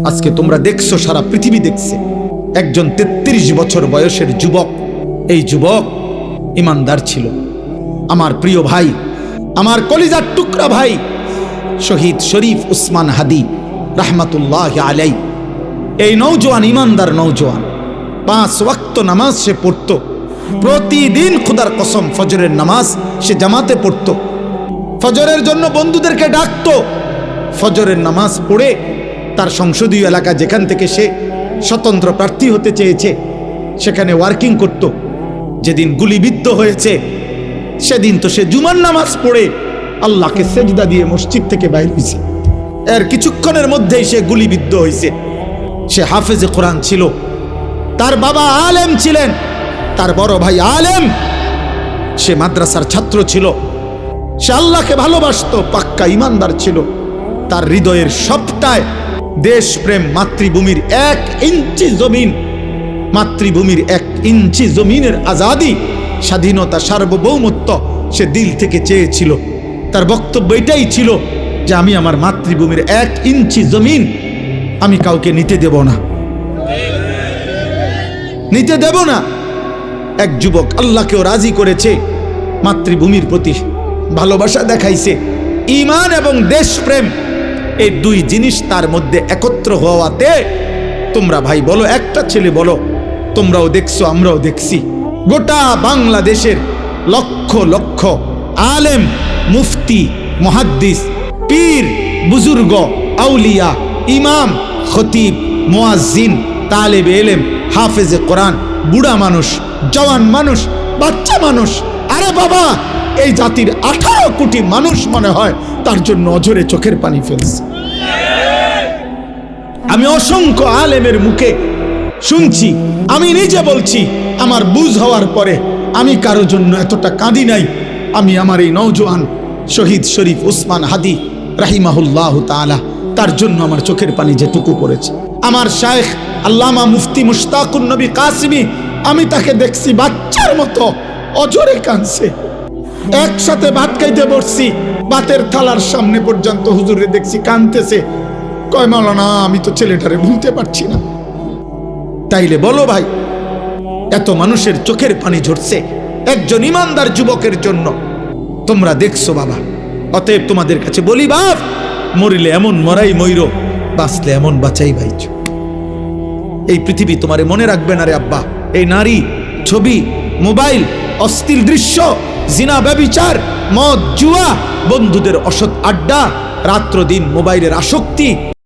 আজকে তোমরা দেখছো, সারা পৃথিবী দেখছে, একজন 33 বছর বয়সের যুবক। এই যুবক ইমানদার ছিল। আমার প্রিয় ভাই, আমার কলিজার টুকরা ভাই শহীদ শরীফ উসমান হাদি রাহমাতুল্লাহ আলাই, এই নওজোয়ান ইমানদার নওজোয়ান 5 ওয়াক্ত নামাজ সে পড়ত প্রতিদিন। খোদার কসম, ফজরের নামাজ সে জামাতে পড়ত, ফজরের জন্য বন্ধুদেরকে ডাকতো। ফজরের নামাজ পড়ে তার সংসদীয় এলাকা, যেখান থেকে সে স্বতন্ত্র প্রার্থী হতে চেয়েছে, সেখানে ওয়ার্কিং করত। যেদিন গুলিবিদ্ধ হয়েছে সেদিন তো সে জুমার নামাজ পড়ে আল্লাহকে সেজদা দিয়ে মসজিদ থেকে বাইর হয়েছে। এর কিছুক্ষণের মধ্যেই সে গুলিবিদ্ধ হয়েছে। সে হাফেজে কোরআন ছিল, তার বাবা আলেম ছিলেন, তার বড় ভাই আলেম, সে মাদ্রাসার ছাত্র ছিল, সে আল্লাহকে ভালোবাসতো, পাক্কা ইমানদার ছিল। তার হৃদয়ের সবটায় দেশপ্রেম, মাতৃভূমির 1 ইঞ্চি জমিন, মাতৃভূমির 1 ইঞ্চি জমিনের আজাদি, স্বাধীনতা, সার্বভৌমত্ব সে দিল থেকে চেয়েছিল। তার বক্তব্য এটাই ছিল যে আমি আমার মাতৃভূমির 1 ইঞ্চি জমিন আমি কাউকে নিতে দেব না, নিতে দেব না। এক যুবক আল্লাহকেও রাজি করেছে, মাতৃভূমির প্রতি ভালোবাসা দেখাইছে। ঈমান এবং দেশপ্রেম, এই 2 জিনিস তার মধ্যে একত্র হওয়াতে, তোমরা ভাই বলো, একটা ছেলে বলো, তোমরাও দেখছো আমরাও দেখছি, গোটা বাংলাদেশের লক্ষ লক্ষ আলেম, মুফতি, মুহাদ্দিস, পীর, বুজুর্গ, আউলিয়া, ইমাম, খতিব, মুয়াজ্জিন, তালেবে ইলম, হাফেজে কোরআন, বুড়া মানুষ, জওয়ান মানুষ, বাচ্চা মানুষ, আরে বাবা, এই জাতির 18 কোটি মানুষ মনে হয় তার জন্য অঝরে চোখের পানি ফেলছে। আমি অসংখ্য আলেমের মুখে শুনছি, আমি নিজে বলছি, আমার বুঝ হওয়ার পরে আমি কারো জন্য এতটা কাঁদি নাই। আমি আমার এই নওজোয়ান শহীদ শরীফ উসমান হাদি রাহিমাহুল্লাহ তাআলা, তার জন্য আমার চোখের পানি যেটুকু পড়েছে। আমার শায়েখ আল্লামা মুফতি মুশতাকুন নবী কাসিমি, আমি তাকে দেখছি বাচ্চার মতো অজরে কাঁদছে। একসাথে ভাত খাইতে বসছি, ভাতের থালার সামনে পর্যন্ত হুজুরে দেখছি কাঁদতেছে। কয় মাওলানা, আমি তো ছেলেটারে ভুলতে পারছি না। তাইলে বলো ভাই, এত মানুষের চোখের পানি ঝরছে একজন ইমানদার যুবকের জন্য, তোমরা দেখছো বাবা। অতএব তোমাদের কাছে বলি, বাপ, মরিলে এমন মরাই মইরো, বাঁচলে এমন বাঁচাই ভাই। এই পৃথিবী তোমারে মনে রাখবে না রে আব্বা। এই নারী, ছবি, মোবাইল, অশ্লীল দৃশ্য, জিনা, ব্যভিচার, মদ, জুয়া, বন্ধুদের অসৎ আড্ডা, রাত্র দিন মোবাইলের আসক্তি,